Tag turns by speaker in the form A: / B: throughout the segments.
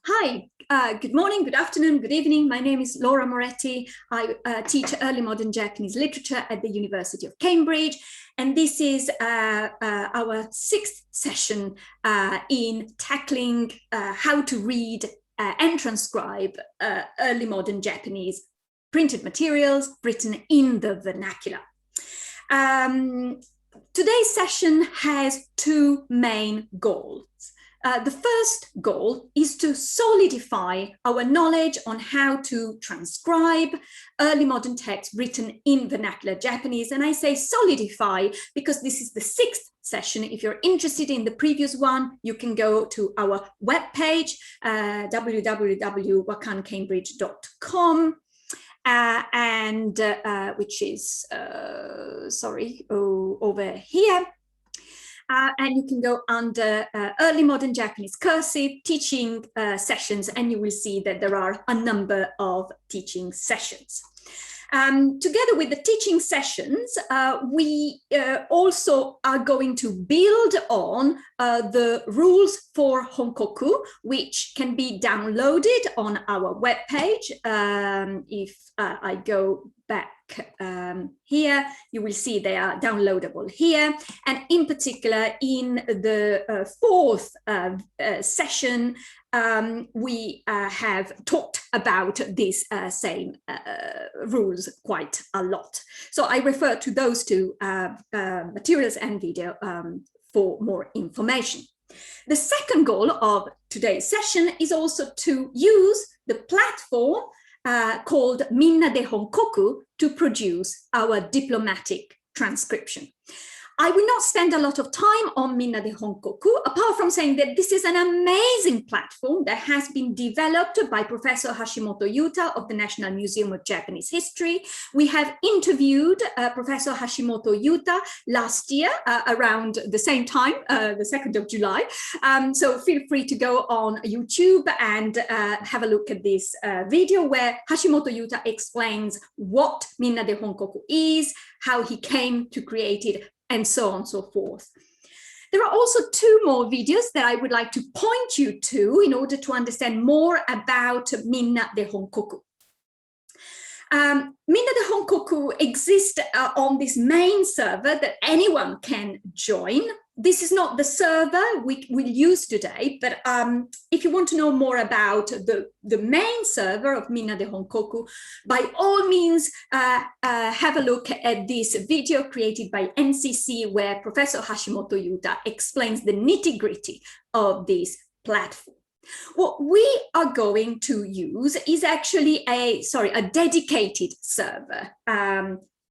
A: Hi, good morning, good afternoon, good evening. My name is Laura Moretti. I teach early modern Japanese literature at the University of Cambridge. And this is our sixth session in tackling how to read and transcribe early modern Japanese printed materials written in the vernacular. Today's session has two main goals. The first goal is to solidify our knowledge on how to transcribe early modern text written in vernacular Japanese. And I say solidify because this is the sixth session. If you're interested in the previous one, you can go to our webpage, www.wakancambridge.com. Which is, over here. And you can go under early modern Japanese cursive teaching sessions, and you will see that there are a number of teaching sessions. Together with the teaching sessions, we also are going to build on the rules for honkoku, which can be downloaded on our webpage. If I go back here, you will see they are downloadable here. And in particular, in the fourth session, we have talked about these same rules quite a lot. So I refer to those two materials and video for more information. The second goal of today's session is also to use the platform called Minna de honkoku to produce our diplomatic transcription. I will not spend a lot of time on Minna de honkoku, apart from saying that this is an amazing platform that has been developed by Professor Hashimoto Yuta of the National Museum of Japanese History. We have interviewed Professor Hashimoto Yuta last year around the same time, the 2nd of July. So feel free to go on YouTube and have a look at this video where Hashimoto Yuta explains what Minna de honkoku is, how he came to create it, and so on and so forth. There are also two more videos that I would like to point you to in order to understand more about Minna de honkoku. Minna de honkoku exists on this main server that anyone can join. This is not the server we will use today, but if you want to know more about the main server of Minna de honkoku, by all means, have a look at this video created by NCC, where Professor Hashimoto Yuta explains the nitty-gritty of this platform. What we are going to use is actually a dedicated server.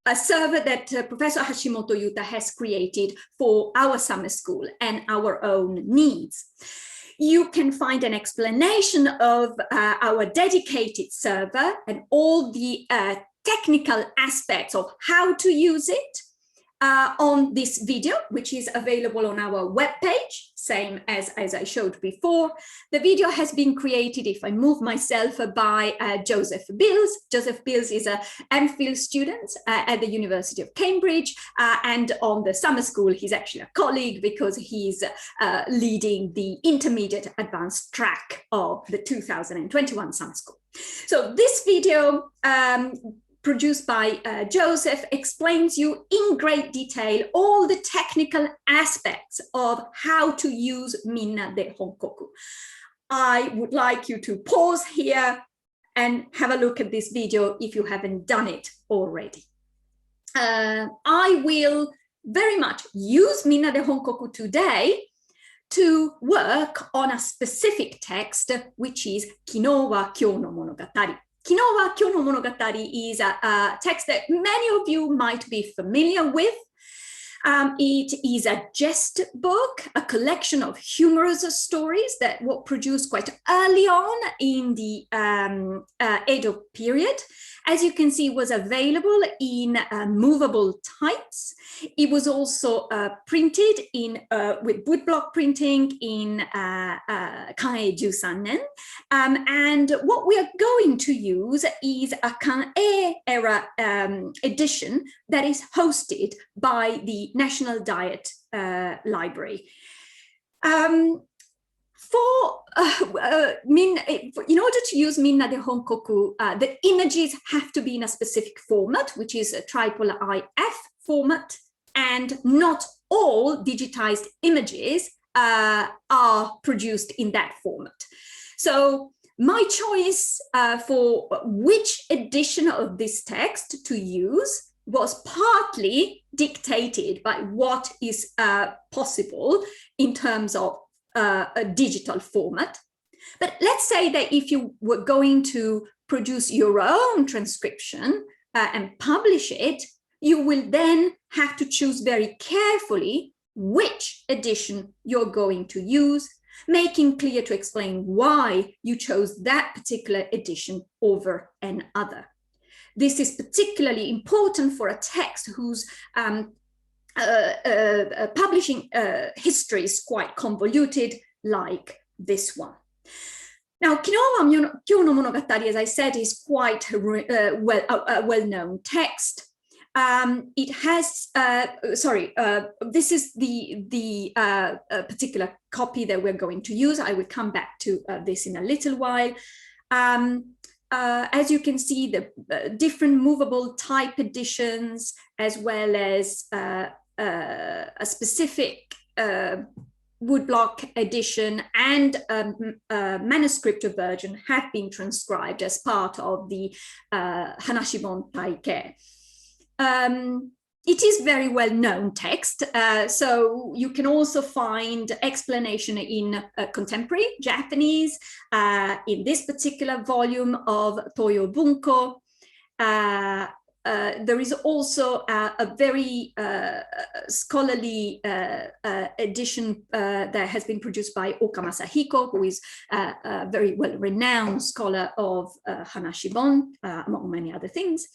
A: A server that Professor Hashimoto Yuta has created for our summer school and our own needs. You can find an explanation of our dedicated server and all the technical aspects of how to use it on this video, which is available on our webpage, same as I showed before. The video has been created, if I move myself, by Joseph Bills. Joseph Bills is a MPhil student at the University of Cambridge, and on the summer school, he's actually a colleague because he's leading the intermediate advanced track of the 2021 summer school. So this video, produced by Joseph, explains you in great detail all the technical aspects of how to use Minna de honkoku. I would like you to pause here and have a look at this video if you haven't done it already. I will very much use Minna de honkoku today to work on a specific text, which is Kino wa kyou no monogatari. Kino wa kyou no monogatari is a text that many of you might be familiar with. It is a jest book, a collection of humorous stories that were produced quite early on in the Edo period. As you can see, it was available in movable types. It was also printed in with woodblock printing in Kan'ei 13 nen. And what we are going to use is a Kan'ei era edition that is hosted by the National Diet Library. in order to use Minna de honkoku, the images have to be in a specific format, which is a tripolar IF format, and not all digitized images are produced in that format. So my choice for which edition of this text to use was partly dictated by what is possible in terms of a digital format. But let's say that if you were going to produce your own transcription and publish it, you will then have to choose very carefully which edition you're going to use, making clear to explain why you chose that particular edition over another. This is particularly important for a text whose publishing history is quite convoluted, like this one. Now, Kino wa no Monogatari, as I said, is quite a well-known text. It has, this is the particular copy that we're going to use. I will come back to this in a little while. As you can see, the different movable type editions, as well as a specific woodblock edition and a manuscript version have been transcribed as part of the Hanashibon Taike. It is very well-known text, so you can also find explanation in contemporary Japanese, in this particular volume of Toyo Bunko. There is also a very scholarly edition that has been produced by Oka Masahiko, who is a very well-renowned scholar of Hanashibon, among many other things.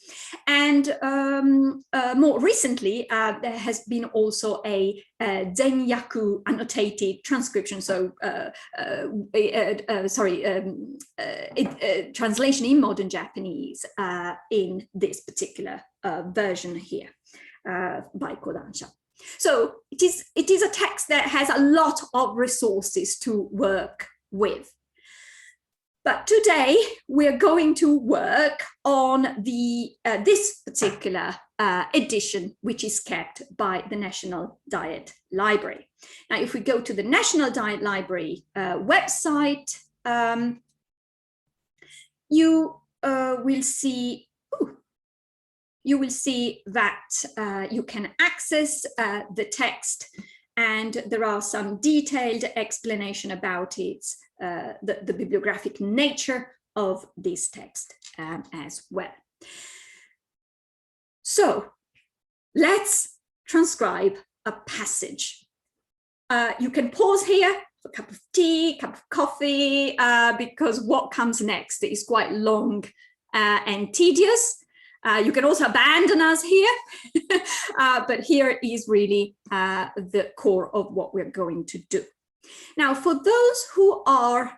A: And more recently, there has been also a Zenyaku annotated transcription, so translation in modern Japanese in this particular version here by Kodansha. So it is a text that has a lot of resources to work with. But today we're going to work on this particular edition, which is kept by the National Diet Library. Now, if we go to the National Diet Library website, you will see that you can access the text, and there are some detailed explanation about its the bibliographic nature of this text as well. So let's transcribe a passage. You can pause here for a cup of tea, cup of coffee, because what comes next is quite long and tedious. You can also abandon us here, but here is really the core of what we're going to do. Now, for those who are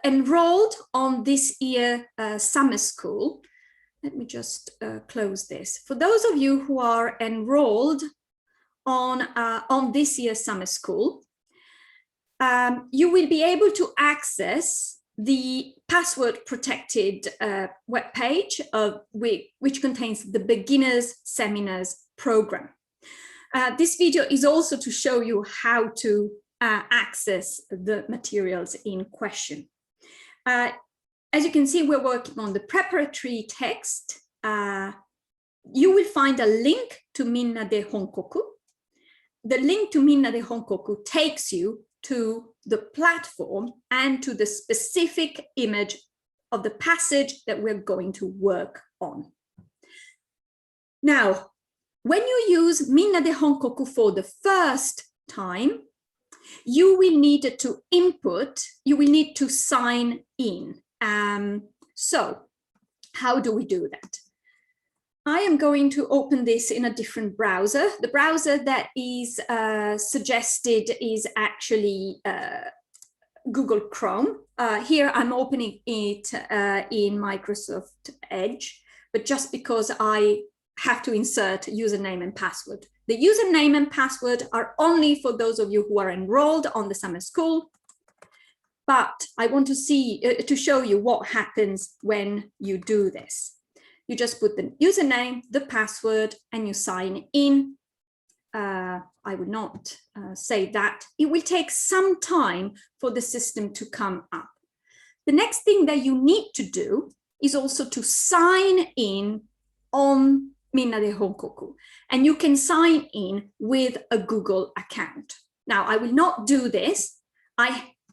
A: enrolled on this year summer school, let me just close this. For those of you who are enrolled on this year's summer school, you will be able to access the password protected web page which contains the beginners seminars program. This video is also to show you how to access the materials in question. As you can see, we're working on the preparatory text. You will find a link to Minna de honkoku. The link to Minna de honkoku takes you to the platform and to the specific image of the passage that we're going to work on. Now, when you use Minna de honkoku for the first time, you will need to input, you will need to sign in. So how do we do that? I am going to open this in a different browser. The browser that is suggested is actually Google Chrome. Here I'm opening it in Microsoft Edge, but just because I have to insert username and password The username and password are only for those of you who are enrolled on the summer school. But I want to show you what happens when you do this. You just put the username, the password, and you sign in. I would not say that. It will take some time for the system to come up. The next thing that you need to do is also to sign in on Minna de honkoku. And you can sign in with a Google account. Now, I will not do this.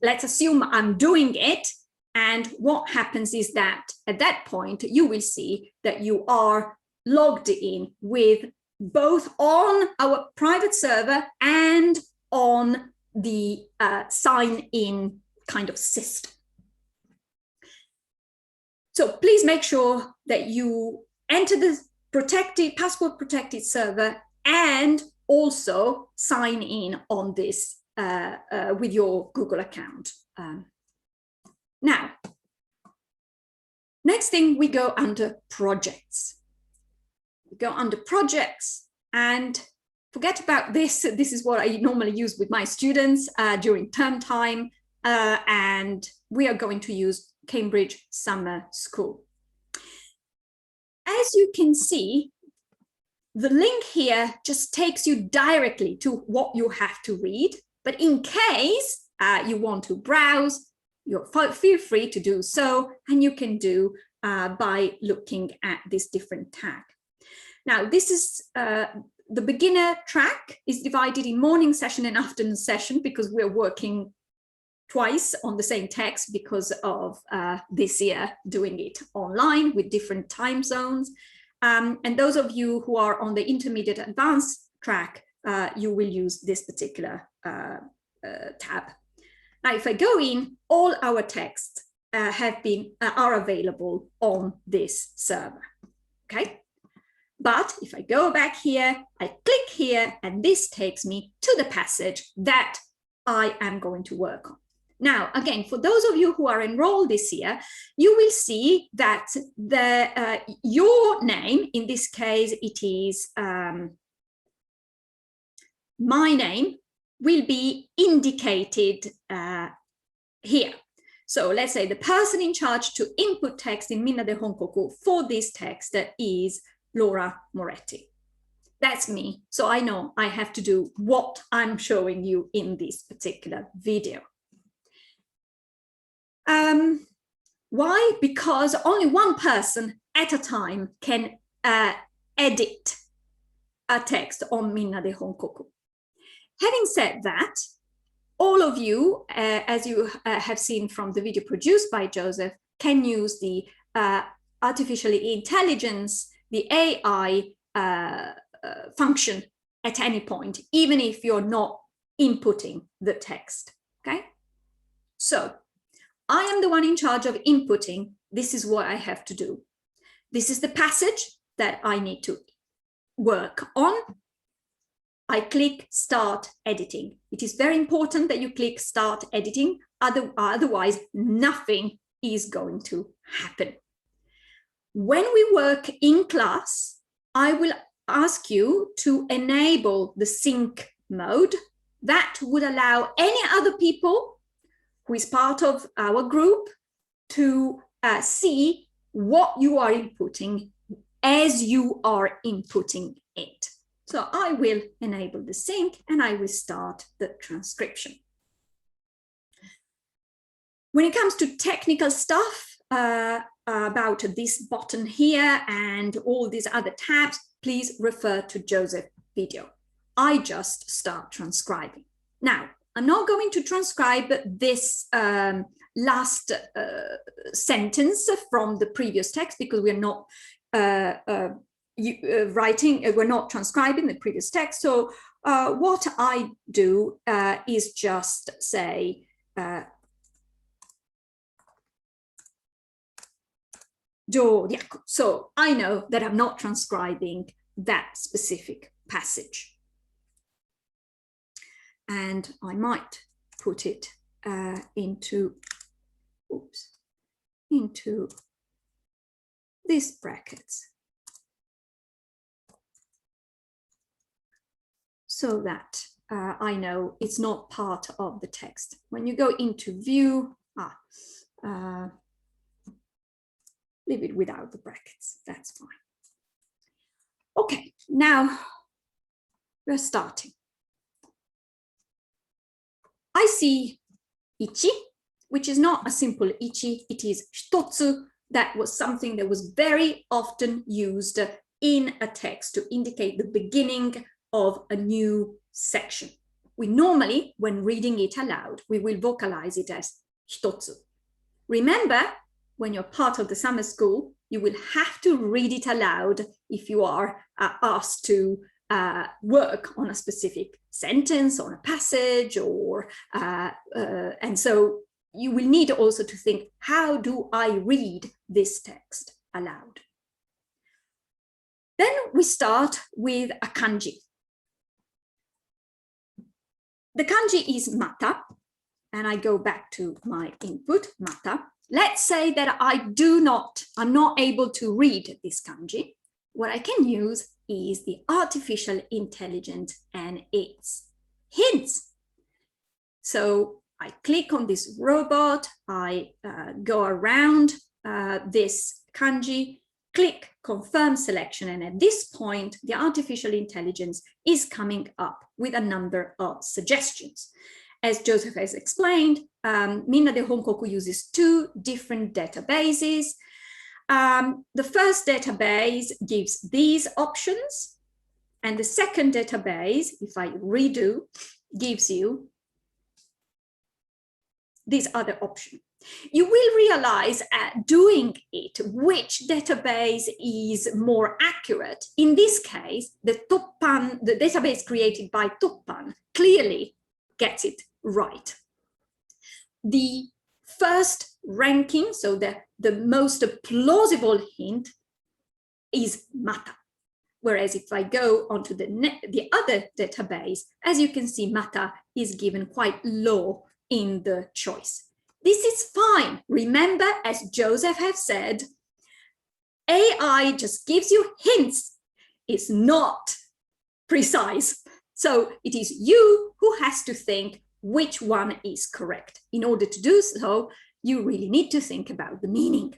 A: Let's assume I'm doing it. And what happens is that at that point, you will see that you are logged in with both on our private server and on the sign-in kind of system. So please make sure that you enter the password protected server and also sign in on this with your Google account. Now, next thing, we go under projects. We go under projects and forget about this. This is what I normally use with my students during term time. And we are going to use Cambridge Summer School. As you can see, the link here just takes you directly to what you have to read. But in case you want to browse, feel free to do so, and you can do by looking at this different tag. Now, this is the beginner track is divided in morning session and afternoon session because we're working twice on the same text because of this year doing it online with different time zones. And those of you who are on the intermediate advanced track, you will use this particular tab. Now, if I go in, all our texts are available on this server, okay? But if I go back here, I click here, and this takes me to the passage that I am going to work on. Now, again, for those of you who are enrolled this year, you will see that your name, in this case, it is my name, will be indicated here. So let's say the person in charge to input text in Minna de honkoku for this text is Laura Moretti. That's me. So I know I have to do what I'm showing you in this particular video. Why? Because only one person at a time can edit a text on Minna de honkoku. Having said that, all of you, as you have seen from the video produced by Joseph, can use the artificial intelligence, the AI function at any point, even if you're not inputting the text, okay? So I am the one in charge of inputting. This is what I have to do. This is the passage that I need to work on. I click Start Editing. It is very important that you click Start Editing, otherwise nothing is going to happen. When we work in class, I will ask you to enable the sync mode. That would allow any other people who is part of our group to see what you are inputting as you are inputting it. So I will enable the sync and I will start the transcription. When it comes to technical stuff about this button here and all these other tabs, please refer to Joseph's video. I just start transcribing. Now, I'm not going to transcribe this last sentence from the previous text because we're not we're not transcribing the previous text. So what I do is just say, so I know that I'm not transcribing that specific passage. And I might put it into these brackets. so that I know it's not part of the text. When you go into view, leave it without the brackets, that's fine. Okay, now we're starting. I see ichi, which is not a simple ichi, it is hitotsu. That was something that was very often used in a text to indicate the beginning of a new section. We normally, when reading it aloud, we will vocalize it as hitotsu. Remember, when you're part of the summer school, you will have to read it aloud if you are asked to work on a specific sentence, on a passage, or and so you will need also to think, how do I read this text aloud? Then we start with a kanji. The kanji is mata, and I go back to my input, mata. Let's say that I'm not able to read this kanji. What I can use is the artificial intelligence and its hints. So I click on this robot, I go around this kanji, click confirm selection, and at this point, the artificial intelligence is coming up with a number of suggestions. As Joseph has explained, Minna the honkoku uses two different databases. The first database gives these options, and the second database, if I redo, gives you this other option. You will realize doing it which database is more accurate. In this case, the database created by Toppan clearly gets it right. The first ranking, so the most plausible hint, is mata. Whereas if I go onto the other database, as you can see, mata is given quite low in the choice. This is fine. Remember, as Joseph has said, AI just gives you hints. It's not precise. So it is you who has to think which one is correct. In order to do so, you really need to think about the meaning.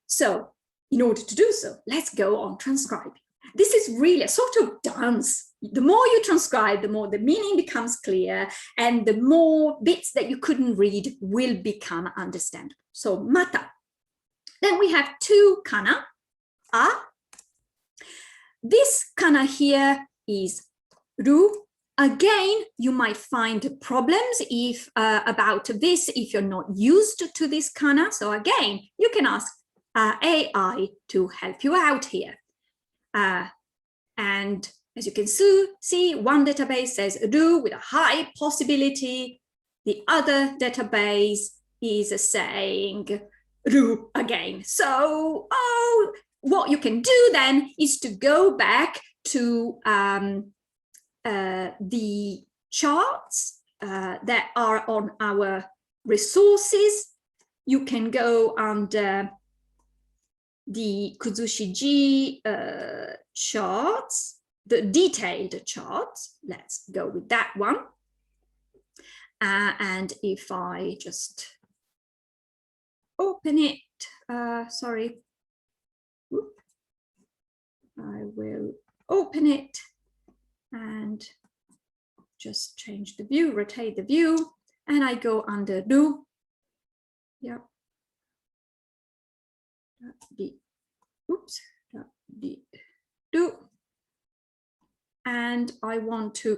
A: So in order to do so, let's go on transcribing. This is really a sort of dance. The more you transcribe, the more the meaning becomes clear, and the more bits that you couldn't read will become understandable. So mata. Then we have two kana, a. This kana here is ru. Again, you might find problems if about this if you're not used to this kana. So again, you can ask AI to help you out here. And as you can see, one database says ru with a high possibility. The other database is saying ru again. So what you can do then is to go back to the charts that are on our resources. You can go under the Kuzushiji charts, the detailed charts. Let's go with that one. And if I just open it, sorry, I will open it and just change the view, rotate the view, and I go under do. Yep. Do. And I want to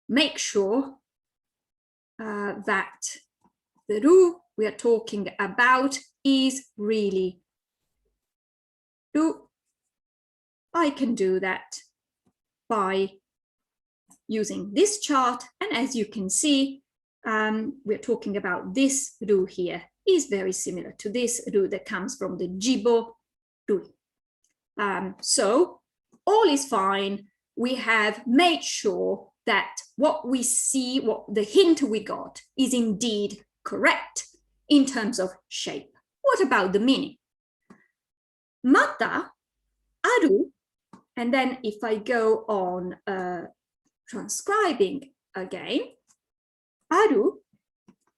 A: make sure that the ru we are talking about is really ru. I can do that by using this chart, and as you can see, we're talking about this ru here is very similar to this ru that comes from the jibo ru. So all is fine. We have made sure that what we see, what the hint we got is indeed correct in terms of shape. What about the meaning? Mata, aru, And then if I go on transcribing again, aru,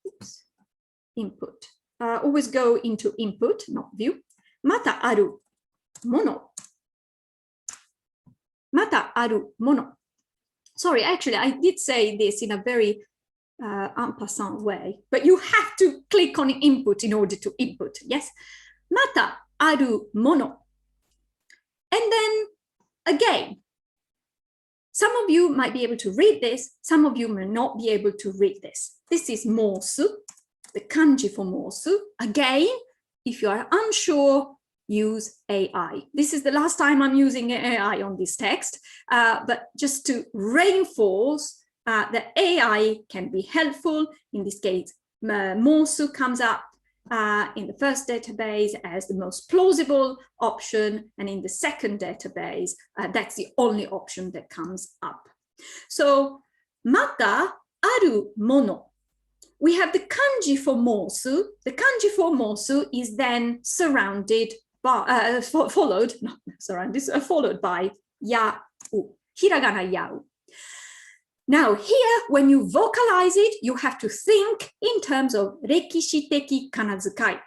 A: oops, input. Always go into input, not view. Mata aru mono. Mata aru mono. Sorry, actually, I did say this in a very en passant way, but you have to click on input in order to input, yes? Mata aru mono. And then again, some of you might be able to read this, some of you may not be able to read this. This is mosu, the kanji for mosu. Again, if you are unsure, use AI. This is the last time I'm using AI on this text, but just to reinforce that AI can be helpful. In this case, mosu comes up in the first database as the most plausible option, and in the second database, that's the only option that comes up. So, mata aru mono. We have the kanji for mosu. The kanji for mosu is then surrounded by, followed by yau, hiragana yau. Now here, when you vocalize it, you have to think in terms of rekishiteki kanazukai,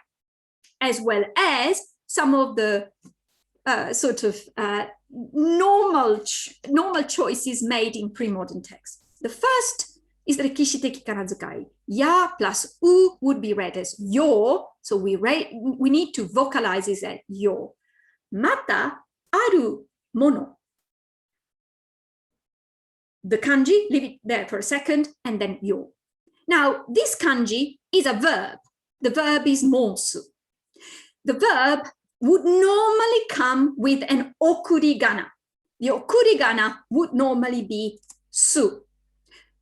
A: as well as some of the normal choices made in pre-modern text. The first is rekishiteki kanazukai. Ya plus u would be read as yo, so we need to vocalize it as yo. Mata aru mono. The kanji, leave it there for a second, and then yo. Now, this kanji is a verb. The verb is mosu. The verb would normally come with an okurigana. The okurigana would normally be su.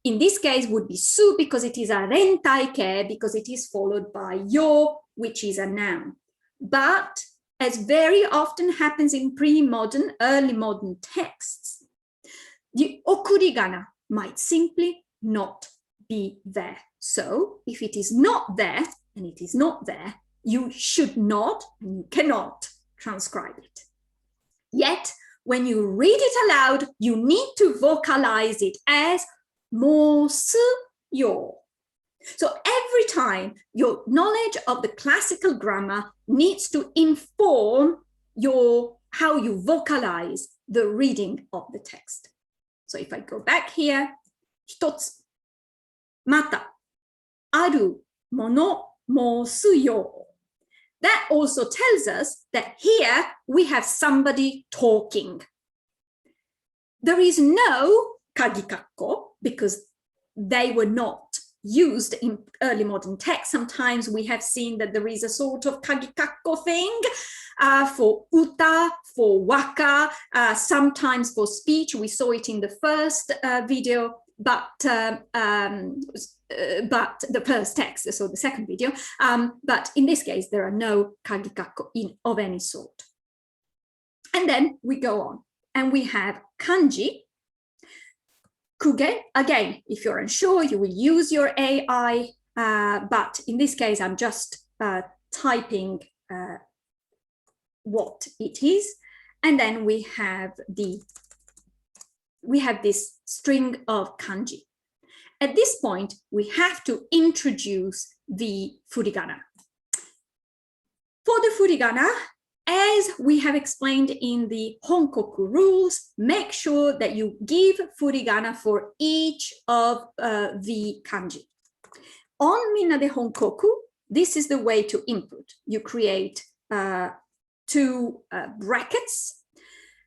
A: In this case, would be su because it is a rentaike, because it is followed by yo, which is a noun. But as very often happens in pre-modern, early modern texts, the okurigana might simply not be there. So if it is not there, and it is not there, you should not and you cannot transcribe it. Yet, when you read it aloud, you need to vocalize it as mosu yo. So every time your knowledge of the classical grammar needs to inform how you vocalize the reading of the text. So if I go back here, hitotsu, mata, aru, mono, mosu yo. That also tells us that here we have somebody talking. There is no kagikakko because they were not used in early modern text. Sometimes we have seen that there is a sort of kagikakko thing for uta, for waka, sometimes for speech. We saw it in the first video, but the first text, so the second video. But in this case, there are no kagikakko of any sort. And then we go on, and we have kanji. Kuge, again, if you're unsure, you will use your AI, but in this case, I'm just typing what it is. And then we have this string of kanji. At this point, we have to introduce the furigana. For the furigana, as we have explained in the honkoku rules, make sure that you give furigana for each of the kanji. On Minna de honkoku, this is the way to input. You create two brackets.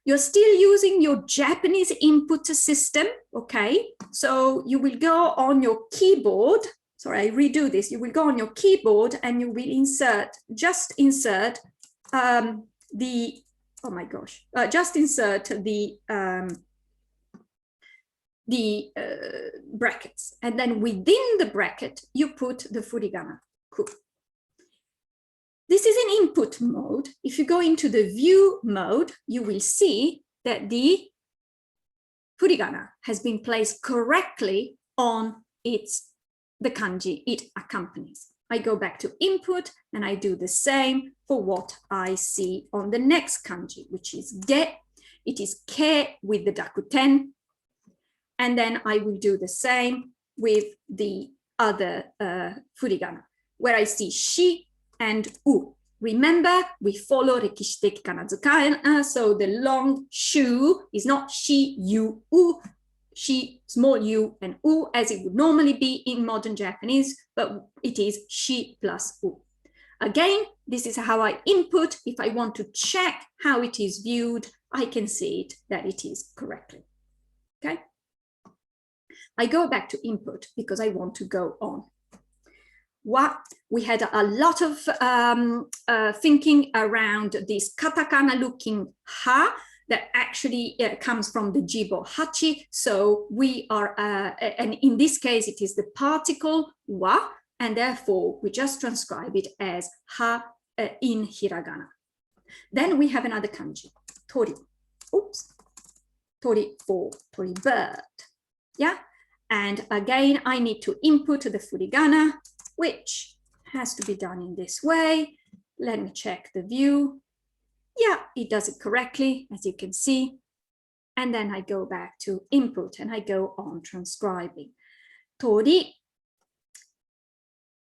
A: You're still using your Japanese input system, okay? So you will go on your keyboard. Sorry, I redo this. You will go on your keyboard and you will insert the brackets, and then within the bracket you put the furigana ku. This is in input mode. If you go into the view mode, you will see that the furigana has been placed correctly on the kanji it accompanies. I go back to input and I do the same for what I see on the next kanji, which is ge. it is ke with the dakuten. And then I will do the same with the other furigana, where I see shi and u. Remember, we follow rekishiteki kanazuka, so the long shu is not shi, yu, u, shi, small u, and u, as it would normally be in modern Japanese, but it is shi plus u. Again, this is how I input. If I want to check how it is viewed, I can see it, that it is correctly. Okay? I go back to input because I want to go on. We had a lot of thinking around this katakana looking ha that actually comes from the jibo hachi. So we are, and in this case, it is the particle wa, and therefore we just transcribe it as ha in hiragana. Then we have another kanji, tori. Oops, tori for tori bird. Yeah, and again, I need to input the furigana, which has to be done in this way. Let me check the view. Yeah, it does it correctly, as you can see. And then I go back to input and I go on transcribing. Tori.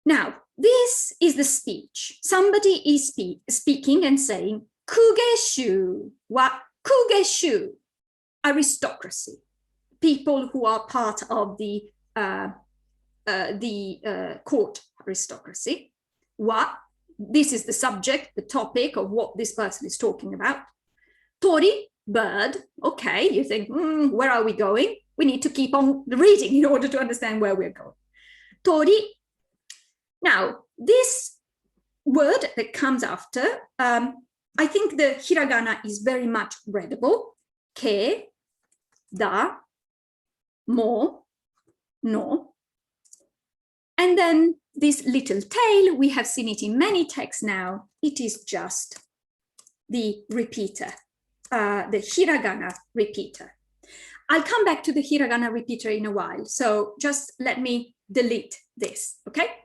A: Now, this is the speech. Somebody is speaking and saying, kugeshu wa kugeshu, aristocracy, people who are part of the court aristocracy. Wa, this is the subject, the topic of what this person is talking about. Tori, bird. Okay, you think, where are we going? We need to keep on reading in order to understand where we're going. Tori. Now, this word that comes after, I think the hiragana is very much readable. Ke, da, mo, no. And then this little tail, we have seen it in many texts now. It is just the repeater, the hiragana repeater. I'll come back to the hiragana repeater in a while. So just let me delete this, okay?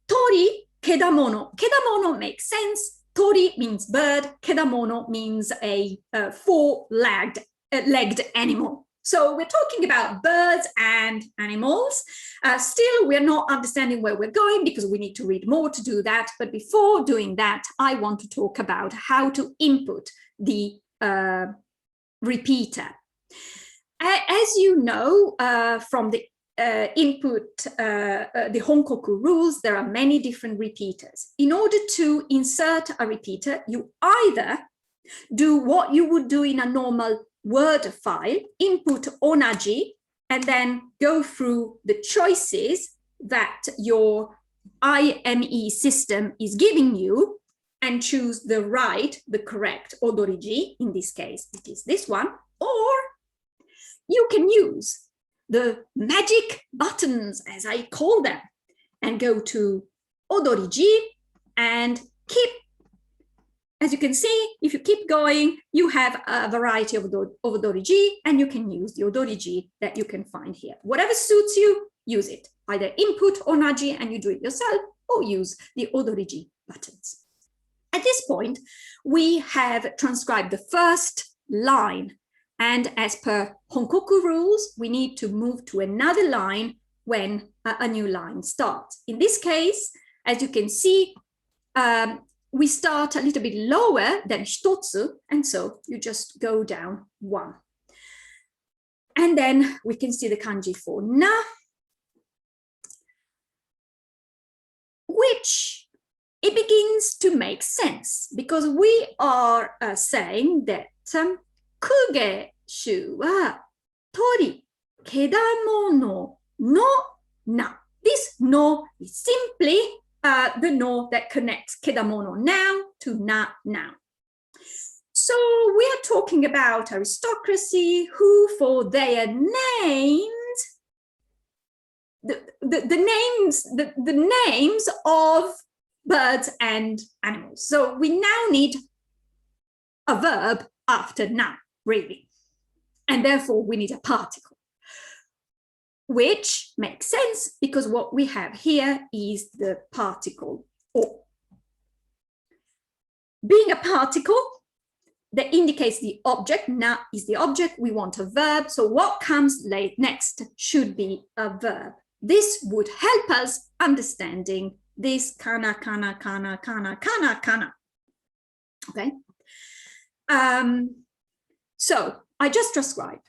A: Tori, kedamono. Kedamono makes sense. Tori means bird. Kedamono means a four-legged animal. So we're talking about birds and animals. Still, we're not understanding where we're going because we need to read more to do that. But before doing that, I want to talk about how to input the repeater. As you know from the the honkoku rules, there are many different repeaters. In order to insert a repeater, you either do what you would do in a normal Word file, input onaji, and then go through the choices that your IME system is giving you and choose the right, the correct odoriji. In this case, it is this one. Or you can use the magic buttons, as I call them, and go to odoriji and keep. As you can see, if you keep going, you have a variety of odoriji, and you can use the odoriji that you can find here. Whatever suits you, use it. Either input onaji and you do it yourself, or use the odoriji buttons. At this point, we have transcribed the first line. And as per honkoku rules, we need to move to another line when a new line starts. In this case, as you can see, we start a little bit lower than hitotsu, and so you just go down one. And then we can see the kanji for na, which it begins to make sense because we are saying that kugeshu wa tori, kedamono no na. This no is simply the no that connects kedamono now to na now. So we are talking about aristocracy who for their names, the names of birds and animals. So we now need a verb after na, really. And therefore we need a particle, which makes sense because what we have here is the particle o. Being a particle, that indicates the object. Na is the object. We want a verb. So what comes next should be a verb. This would help us understanding this kana, kana, kana, kana, kana, kana. Okay. So I just transcribed.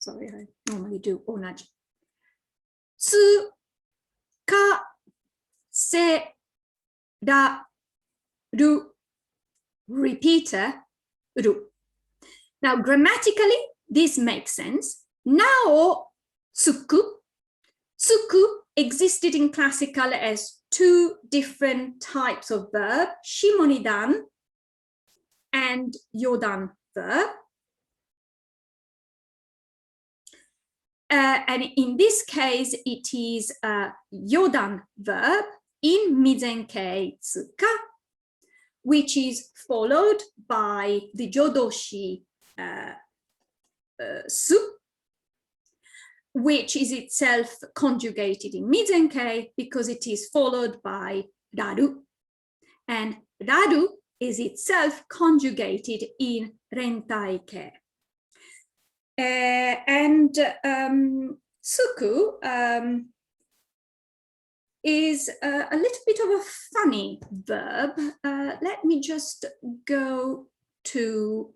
A: Sorry, I normally do onaji. Tsukaseru. Repeater, ru. Now, grammatically, this makes sense. Nao, tsuku. Tsuku existed in classical as two different types of verb, shimonidan and yodan verb. And in this case, it is a yodan verb in mizenkei tsuka, which is followed by the jodoshi su, which is itself conjugated in mizenkei because it is followed by raru. And raru is itself conjugated in rentaikei. And tsuku is a little bit of a funny verb. Let me just go to,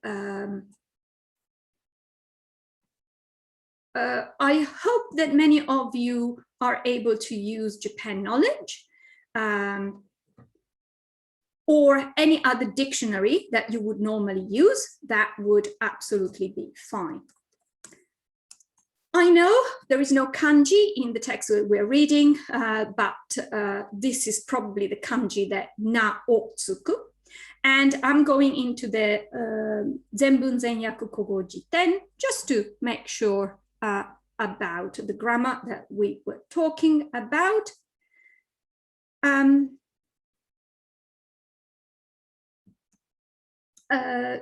A: I hope that many of you are able to use Japan knowledge or any other dictionary that you would normally use. That would absolutely be fine. I know there is no kanji in the text that we're reading, but this is probably the kanji that na o tsuku. And I'm going into the Zenbun Zenyaku Kogo Jiten just to make sure about the grammar that we were talking about.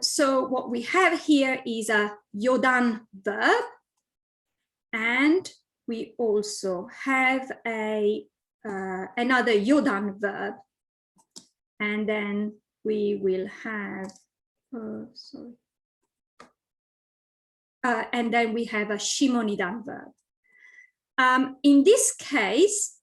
A: So what we have here is a yodan verb. And we also have another yodan verb. And then we will have, and then we have a shimonidan verb. In this case,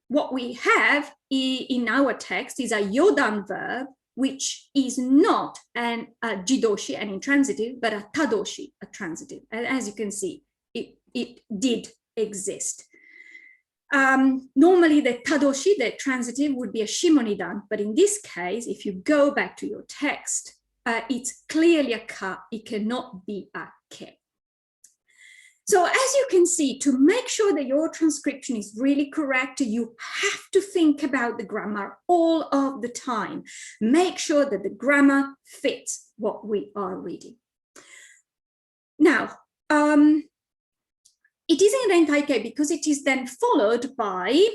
A: what we have in our text is a yodan verb, which is not a jidoshi, an intransitive, but a tadoshi, a transitive. And as you can see, it did exist. Normally the tadoshi, the transitive, would be a shimonidan, but in this case, if you go back to your text, it's clearly a ka, it cannot be a ke. So as you can see, to make sure that your transcription is really correct, you have to think about the grammar all of the time. Make sure that the grammar fits what we are reading. Now, it is in rentaikei because it is then followed by,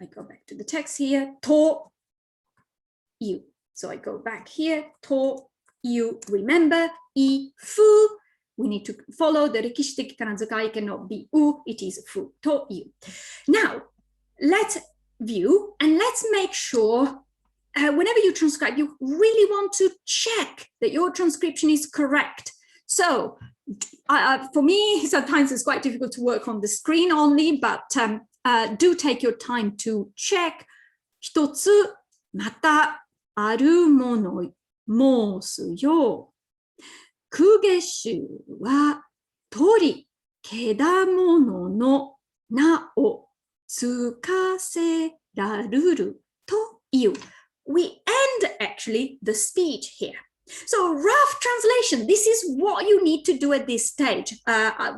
A: I go back to the text here, to, you. So I go back here, to, you. Remember, I, fu. We need to follow the rikishiteki kanazukai cannot be u, it is fu, to, you. Now, let's view and let's make sure whenever you transcribe, you really want to check that your transcription is correct. So for me, sometimes it's quite difficult to work on the screen only, but do take your time to check. 一つまたあるもの申すよ。公家衆は鳥、けだものの名をつかせらるるという。We end actually the speech here. So rough translation, this is what you need to do at this stage.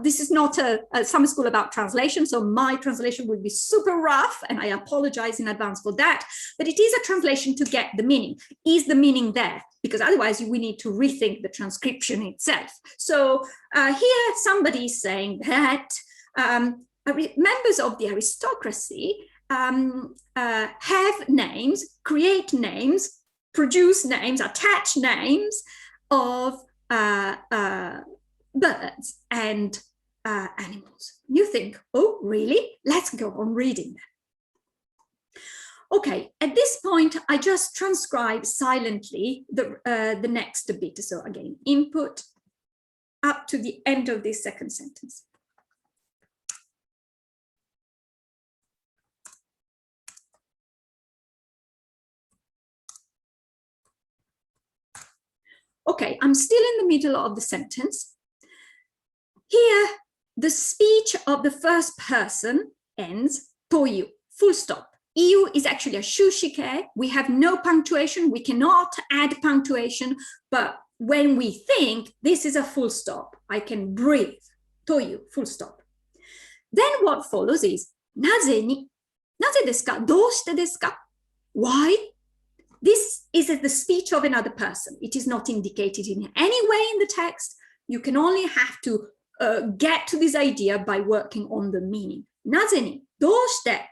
A: This is not a summer school about translation, so my translation would be super rough, and I apologize in advance for that. But it is a translation to get the meaning. Is the meaning there? Because otherwise we need to rethink the transcription itself. So here somebody is saying that members of the aristocracy have names, create names, produce names, attach names of birds. And animals. You think, oh, really? Let's go on reading them. Okay, at this point, I just transcribe silently the next bit. So again, input up to the end of this second sentence. Okay, I'm still in the middle of the sentence. Here, the speech of the first person ends toyu, full stop. Iu is actually a shushike. We have no punctuation. We cannot add punctuation. But when we think this is a full stop, I can breathe. Toyu, full stop. Then what follows is naze ni. Naze desu ka? Doushite desu ka? Why? This is the speech of another person. It is not indicated in any way in the text. You can only have to get to this idea by working on the meaning. Naze ni? Doushite?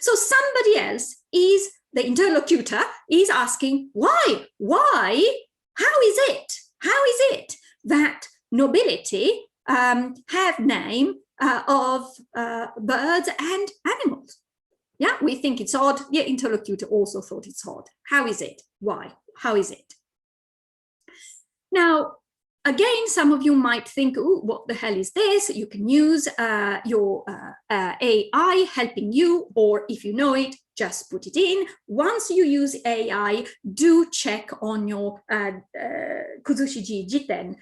A: So somebody else is, the interlocutor is asking, why? Why? How is it? How is it that nobility have name of birds and animals? Yeah, we think it's odd. The interlocutor also thought it's odd. How is it? Why? How is it? Now, again, some of you might think, oh, what the hell is this? You can use your AI helping you, or if you know it, just put it in. Once you use AI, do check on your Kuzushiji Jiten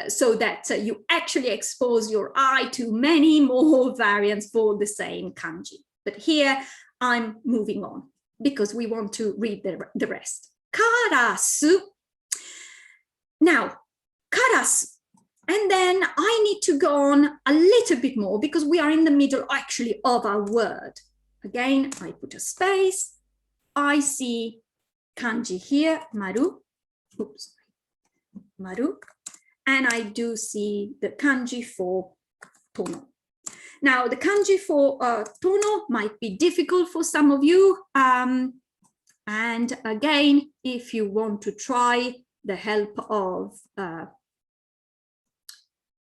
A: so that you actually expose your eye to many more variants for the same kanji. But here I'm moving on because we want to read the rest. Karasu. Now, karasu. And then I need to go on a little bit more because we are in the middle actually of our word. Again, I put a space. I see kanji here, maru. Oops, maru. And I do see the kanji for tono. Now, the kanji for tono might be difficult for some of you. And again, if you want to try the help of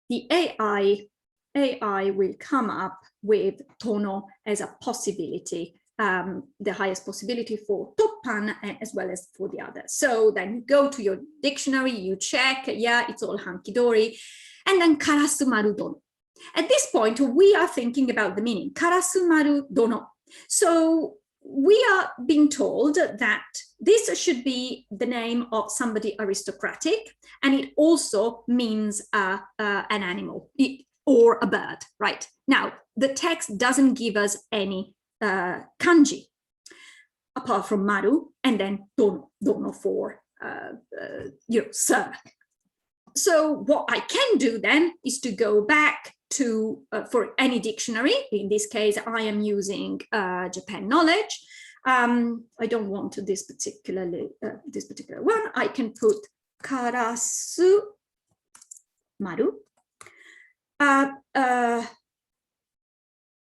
A: the AI will come up with tono as a possibility, the highest possibility for toppan as well as for the others. So then you go to your dictionary, you check, yeah, it's all hanki-dori, and then karasumaru dono. At this point, we are thinking about the meaning, karasumaru dono. So we are being told that this should be the name of somebody aristocratic, and it also means an animal or a bird, right? Now, the text doesn't give us any kanji, apart from maru, and then dono for, sir. So what I can do then is to go back to, for any dictionary, in this case, I am using Japan Knowledge. I don't want this particular one. I can put karasu maru.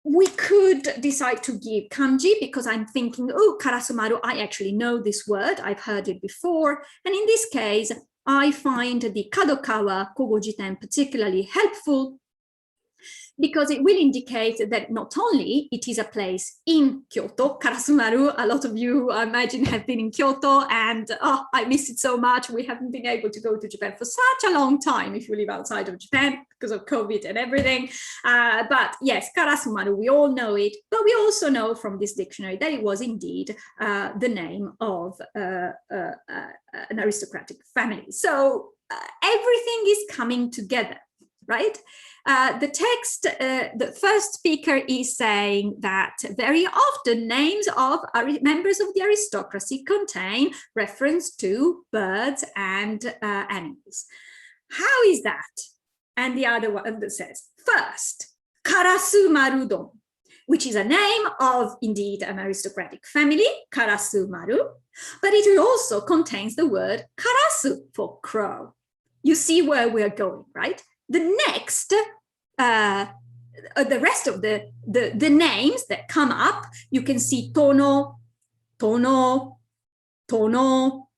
A: We could decide to give kanji because I'm thinking, oh, karasumaru, I actually know this word. I've heard it before. And in this case, I find the Kadokawa Kogo Jiten particularly helpful because it will indicate that not only it is a place in Kyoto, Karasumaru, a lot of you, I imagine, have been in Kyoto, and oh, I miss it so much. We haven't been able to go to Japan for such a long time if you live outside of Japan because of COVID and everything. But yes, Karasumaru, we all know it, but we also know from this dictionary that it was indeed the name of an aristocratic family. So everything is coming together, right? The text, the first speaker is saying that very often names of members of the aristocracy contain reference to birds and animals. How is that? And the other one that says, first, Karasumaru don, which is a name of indeed an aristocratic family, Karasumaru, but it also contains the word karasu for crow. You see where we're going, right? The next, the rest of the names that come up, you can see tono, tono, tono,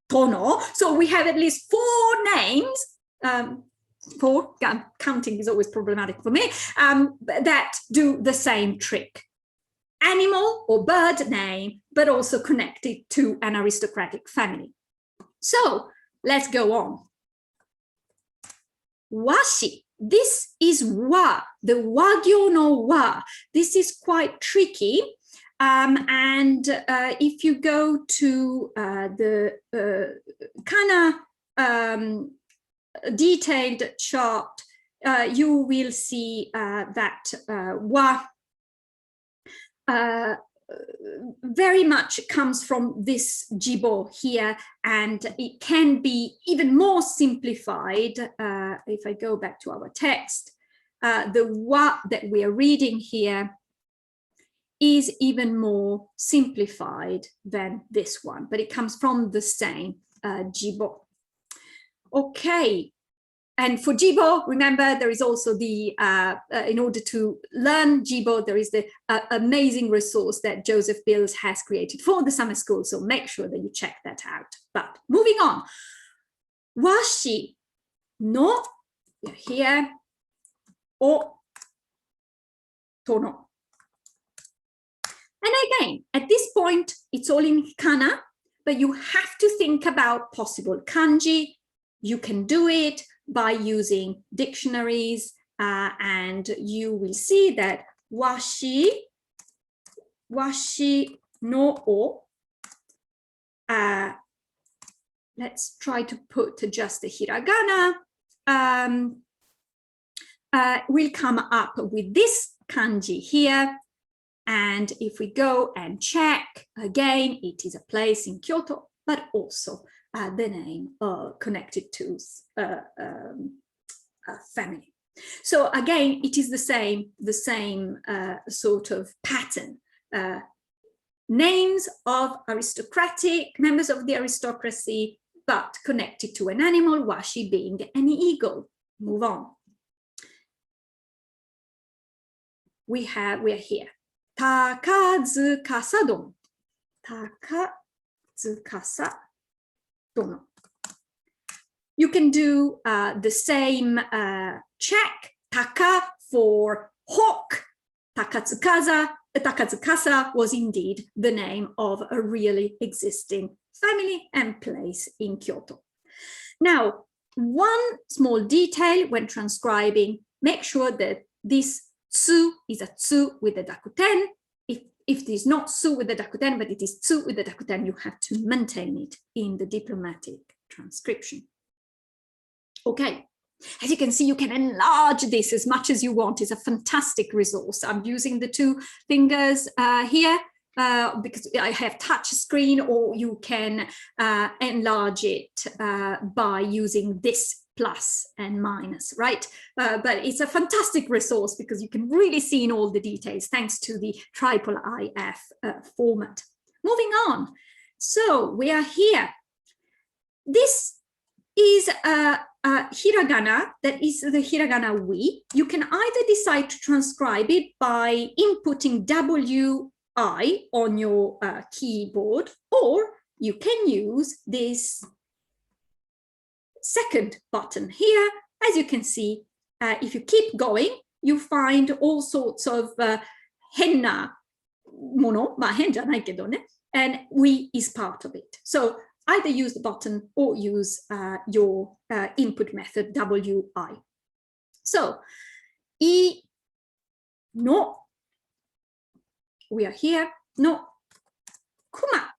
A: tono. So we have at least 4 names four, counting is always problematic for me, that do the same trick. Animal or bird name, but also connected to an aristocratic family. So let's go on. Washi. This is wa, the wagyo no wa. This is quite tricky. And if you go to the kana detailed chart, you will see that wa very much comes from this jibo here, and it can be even more simplified. If I go back to our text, the wa that we are reading here is even more simplified than this one, but it comes from the same jibo. Okay. And for jibo, remember, there is also the, in order to learn jibo, there is the amazing resource that Joseph Bills has created for the summer school. So make sure that you check that out. But moving on, washi no, here, o tono. And again, at this point, it's all in kana, but you have to think about possible kanji. You can do it by using dictionaries, and you will see that washi no o, let's try to put just the hiragana, will come up with this kanji here. And if we go and check, again, it is a place in Kyoto, but also the name connected to a family. So again, it is the same sort of pattern. Names of aristocratic, members of the aristocracy, but connected to an animal, washi being an eagle. Move on. We are here. Takazukasa don. Takazukasa don. You can do the same check. Taka for hawk. Takazukasa was indeed the name of a really existing family and place in Kyoto. Now, one small detail when transcribing, make sure that this tsu is a tsu with the dakuten. If it is not tsu with the dakuten, but it is tsu with the dakuten, you have to maintain it in the diplomatic transcription. Okay, as you can see, you can enlarge this as much as you want. It's a fantastic resource. I'm using the two fingers here because I have touch screen, or you can enlarge it by using this plus and minus, right? But it's a fantastic resource because you can really see in all the details thanks to the IIIF format. Moving on. So we are here. This is a hiragana, that is the hiragana we. You can either decide to transcribe it by inputting WI on your keyboard, or you can use this second button here. As you can see, if you keep going, you find all sorts of henna mono, hen janai kedo ne, and we is part of it. So either use the button or use your input method WI. So, I no, we are here, no, kuma.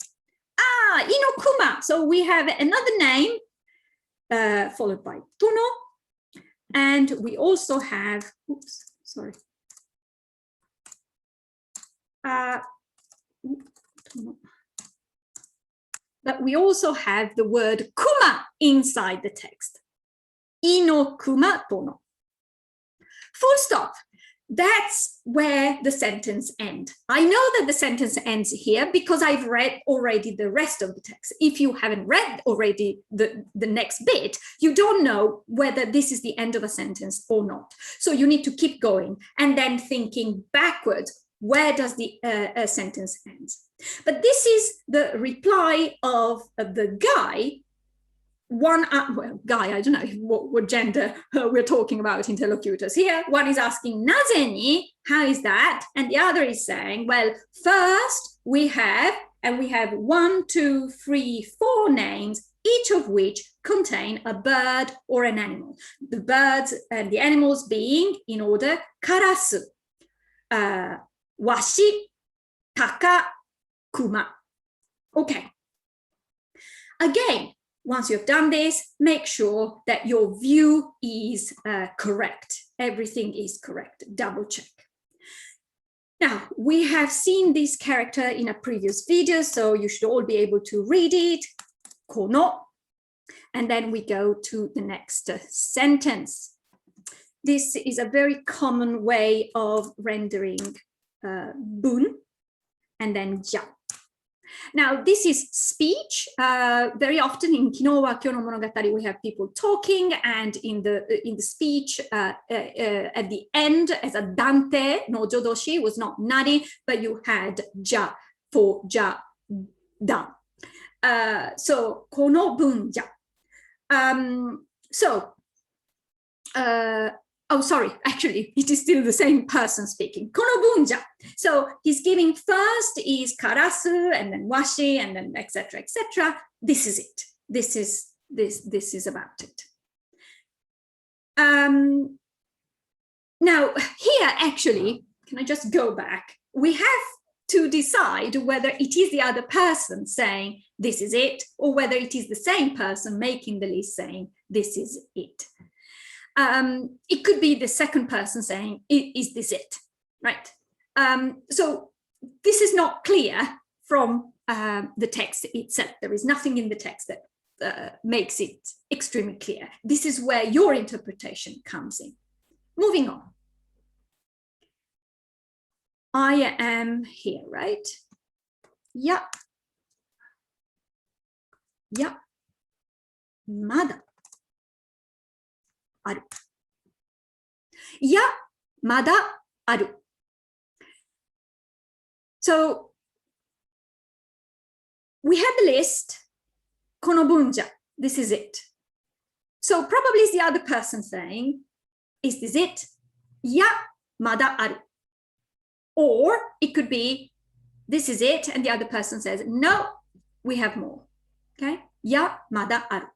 A: Inokuma. So we have another name followed by tono, and we also have, oops, sorry. But we also have the word kuma inside the text. Inokuma tono. Full stop. That's where the sentence ends. I know that the sentence ends here because I've read already the rest of the text. If you haven't read already the next bit, you don't know whether this is the end of a sentence or not. So you need to keep going and then thinking backwards, where does the sentence end? But this is the reply of the guy well, guy, I don't know what gender we're talking about, interlocutors here. One is asking, naze ni? How is that? And the other is saying, well, first we have 1, 2, 3, 4 names, each of which contain a bird or an animal. The birds and the animals being, in order, karasu, washi, taka, kuma. Okay. Again, once you've done this, make sure that your view is correct. Everything is correct. Double check. Now, we have seen this character in a previous video, so you should all be able to read it. Kono. And then we go to the next sentence. This is a very common way of rendering bun and then ja. Now, this is speech. Very often in Ki no wa ke no monogatari, we have people talking, and in the speech at the end, as a dante no jodoshi was not nari, but you had ja for ja dan. So kono bun ja. Oh, sorry, actually, it is still the same person speaking. Kono bunja. So he's giving first is karasu, and then washi, and then etc., etc. This is it. This is about it. Now, here, actually, can I just go back? We have to decide whether it is the other person saying, this is it, or whether it is the same person making the list saying, this is it. It could be the second person saying, is this it, right? So this is not clear from the text itself. There is nothing in the text that makes it extremely clear. This is where your interpretation comes in. Moving on. I am here, right? Yeah. Yeah. Mada. Aru. Ya, mada aru. So we have the list, kono bunja, this is it. So probably it's the other person saying, is this it? Ya, mada aru. Or it could be, this is it, and the other person says, no, we have more. Okay? Ya, mada aru.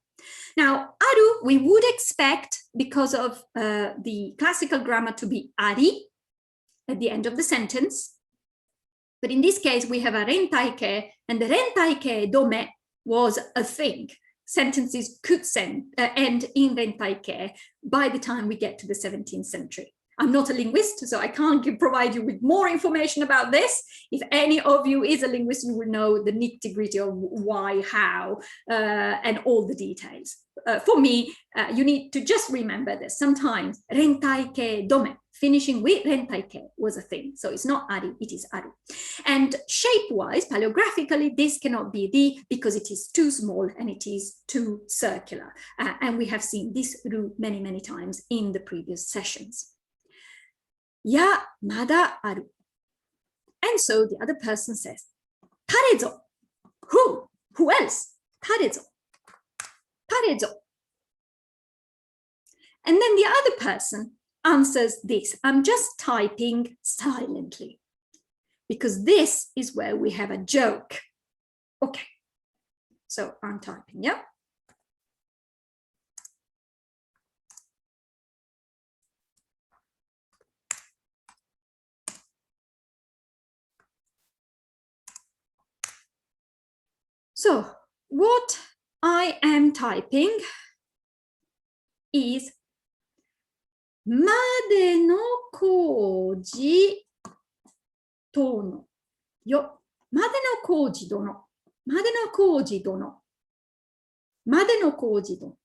A: Now, aru, we would expect, because of the classical grammar, to be ari at the end of the sentence. But in this case, we have a rentaike, and the rentaike dome was a thing. Sentences could end in rentaike by the time we get to the 17th century. I'm not a linguist, so I can't provide you with more information about this. If any of you is a linguist, you will know the nitty-gritty of why, how, and all the details. For me, you need to just remember that sometimes rentaike dome, finishing with rentaike, was a thing. So it's not ari, it is aru. And shape-wise, paleographically, this cannot be ri because it is too small and it is too circular. And we have seen this ru many, many times in the previous sessions. Ya, mada aru. And so the other person says, tarezo. Who? Who else? Tarezo. Tarezo. And then the other person answers this. I'm just typing silently because this is where we have a joke. Okay. So I'm typing, yeah? So what I am typing is made no koji tono yo. Made no koji dono. Made no koji dono. Made no koji dono.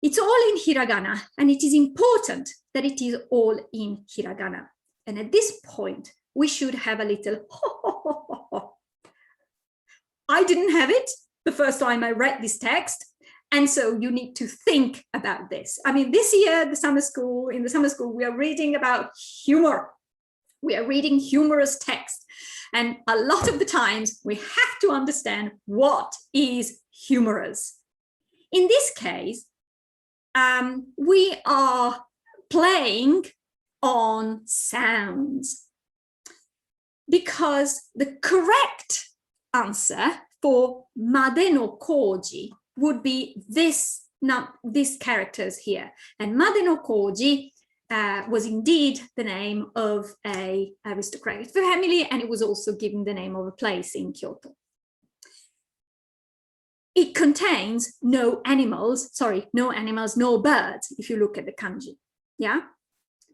A: It's all in hiragana, and it is important that it is all in hiragana. And at this point, we should have a little ho, ho, ho, ho, ho. I didn't have it the first time I read this text. And so you need to think about this. I mean, this year, in the summer school, we are reading about humor. We are reading humorous text. And a lot of the times we have to understand what is humorous. In this case, we are playing on sounds because the correct answer for made no koji would be these characters here. And made no koji was indeed the name of an aristocratic family, and it was also given the name of a place in Kyoto. It contains no animals, no birds, if you look at the kanji, yeah?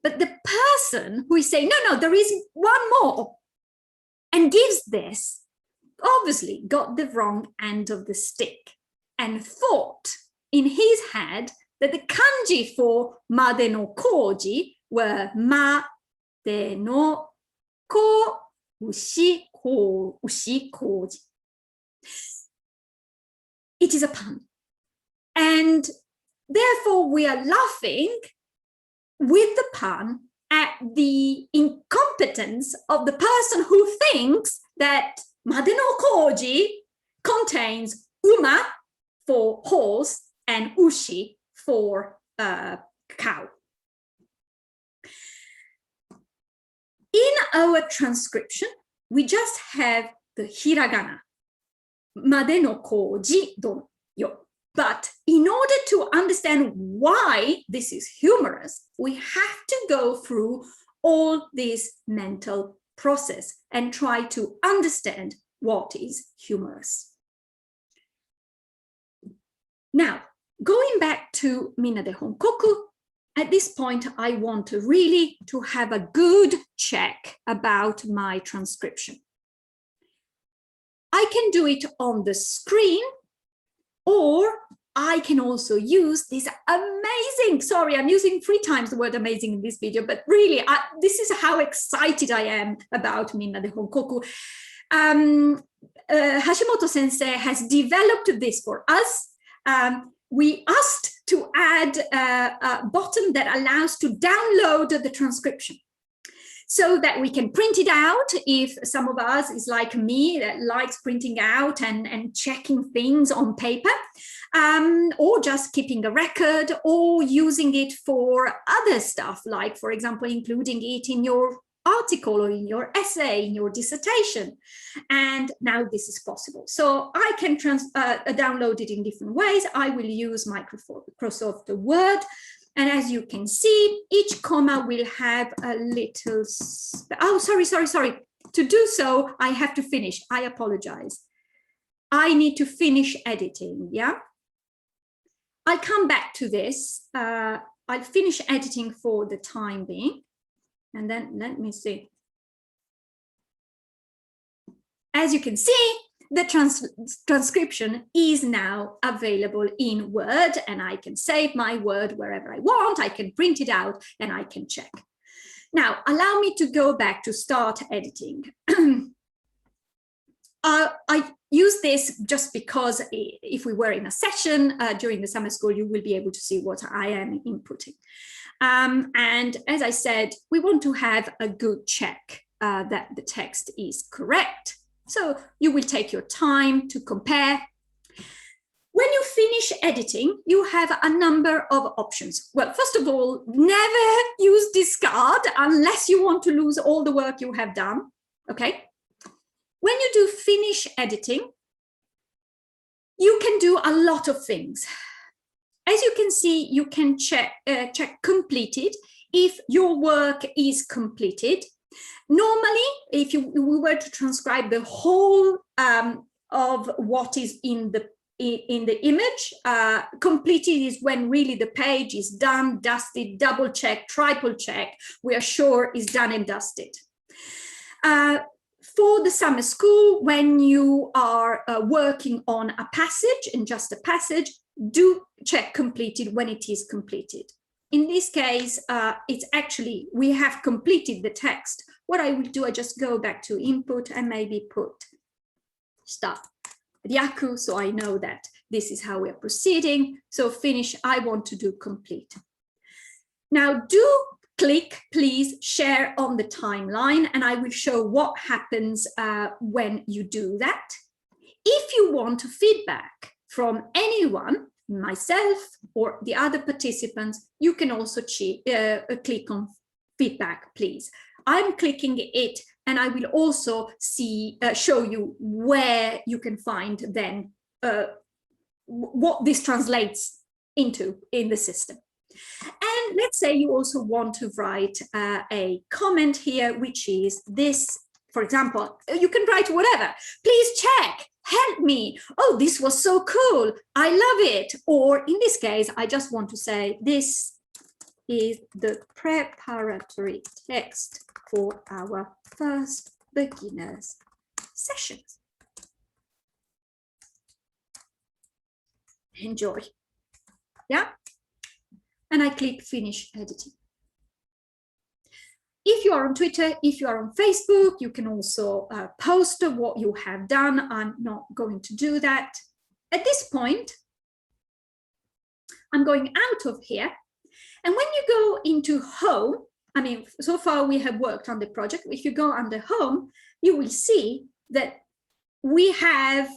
A: But the person who is saying, no, there is one more, and gives this, obviously got the wrong end of the stick and thought in his head that the kanji for made no koji were ma de no ko ushi koji. It is a pun. And therefore we are laughing with the pun at the incompetence of the person who thinks that made no koji contains uma for horse and ushi for cow. In our transcription, we just have the hiragana, made no koji don yo. But in order to understand why this is humorous, we have to go through all this mental process and try to understand what is humorous. Now, going back to Minna de honkoku, at this point, I want to really have a good check about my transcription. I can do it on the screen, or I can also use this amazing, sorry, I'm using 3 times the word amazing in this video, but really, this is how excited I am about Minna de honkoku. Hashimoto sensei has developed this for us. We asked to add a button that allows to download the transcription so that we can print it out if some of us is like me that likes printing out and checking things on paper, or just keeping a record or using it for other stuff, like, for example, including it in your article or in your essay, in your dissertation. And now this is possible. So I can download it in different ways. I will use Microsoft Word. And as you can see, each comma will have a little, oh, sorry. To do so, I have to finish. I apologize. I need to finish editing, yeah? I'll come back to this. I'll finish editing for the time being. And then let me see. As you can see, the transcription is now available in Word, and I can save my Word wherever I want. I can print it out and I can check. Now, allow me to go back to start editing. I use this just because if we were in a session during the summer school, you will be able to see what I am inputting. And as I said, we want to have a good check that the text is correct. So you will take your time to compare. When you finish editing, you have a number of options. Well, first of all, never use discard unless you want to lose all the work you have done, okay? When you do finish editing, you can do a lot of things. As you can see, you can check completed if your work is completed. Normally, if we were to transcribe the whole of what is in the image, completed is when really the page is done, dusted, double check, triple check. We are sure is done and dusted. For the summer school, when you are working on a passage and just a passage, do check completed when it is completed. In this case, it's actually, we have completed the text. What I will do, I just go back to input and maybe put stuff ryaku, so I know that this is how we're proceeding. So finish, I want to do complete. Now do click, please share on the timeline, and I will show what happens when you do that. If you want feedback from anyone, myself or the other participants, you can also click on feedback, please. I'm clicking it, and I will also show you where you can find then what this translates into in the system. And let's say you also want to write a comment here, which is this, for example, you can write whatever. Please check, help me. Oh, this was so cool. I love it. Or in this case, I just want to say this is the preparatory text for our first beginners sessions. Enjoy. Yeah. And I click finish editing. If you are on Twitter, if you are on Facebook, you can also post what you have done. I'm not going to do that. At this point, I'm going out of here. And when you go into home, I mean, so far we have worked on the project. If you go under home, you will see that we have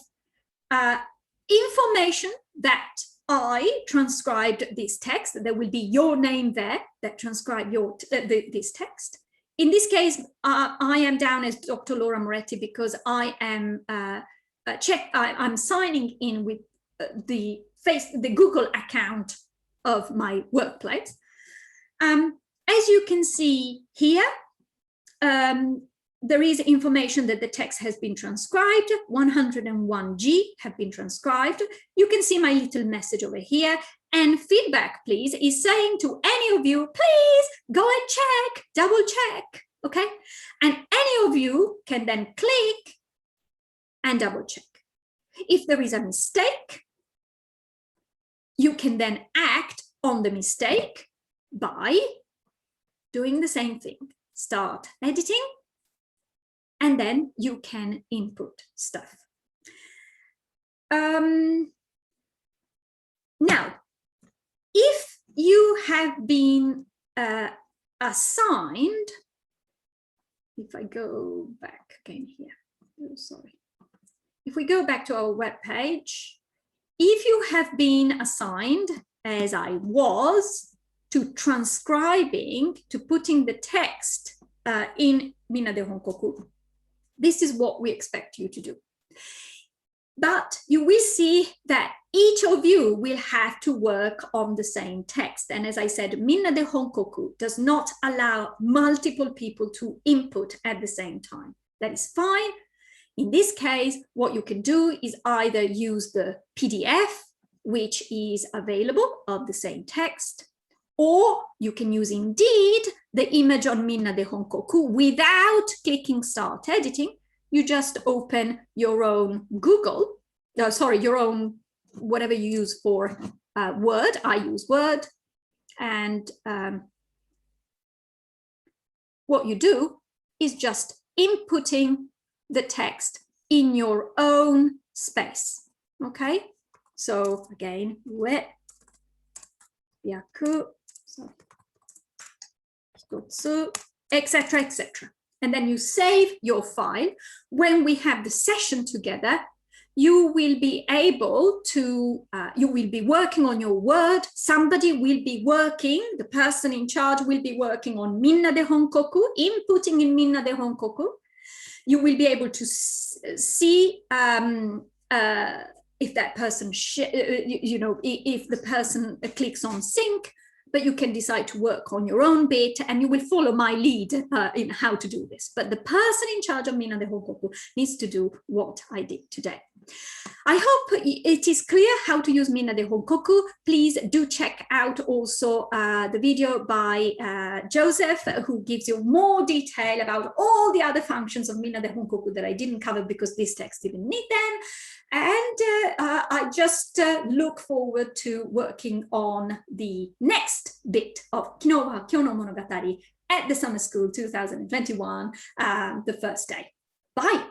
A: information that I transcribed this text. There will be your name there that transcribe this text. In this case, I am down as Dr. Laura Moretti because I am I'm signing in with the Google account of my workplace. As you can see here, there is information that the text has been transcribed. 101G have been transcribed. You can see my little message over here. And feedback, please, is saying to any of you, please go and check, double check, okay? And any of you can then click and double check. If there is a mistake, you can then act on the mistake by doing the same thing. Start editing, and then you can input stuff. Now, if you have been assigned, if I go back again here, oh, sorry. If we go back to our web page, if you have been assigned, as I was, to transcribing, to putting the text in Minna de honkoku, this is what we expect you to do. But you will see that each of you will have to work on the same text. And as I said, Minna de honkoku does not allow multiple people to input at the same time. That is fine. In this case, what you can do is either use the PDF, which is available of the same text, or you can use indeed the image on Minna de honkoku without clicking start editing. You just open your own your own, whatever you use for Word. I use Word. And what you do is just inputting the text in your own space. Okay? So again, etc., etc. And then you save your file. When we have the session together, you will be able to, you will be working on your Word. Somebody will be working, the person in charge will be working on Minna de honkoku, inputting in Minna de honkoku. You will be able to see if that person, if the person clicks on sync, but you can decide to work on your own bit, and you will follow my lead in how to do this. But the person in charge of Minna de honkoku needs to do what I did today. I hope it is clear how to use Minna de honkoku. Please do check out also the video by Joseph, who gives you more detail about all the other functions of Minna de honkoku that I didn't cover because this text didn't need them. And I just look forward to working on the next bit of Ki no wa Kyo no Monogatari at the summer school 2021, the first day. Bye.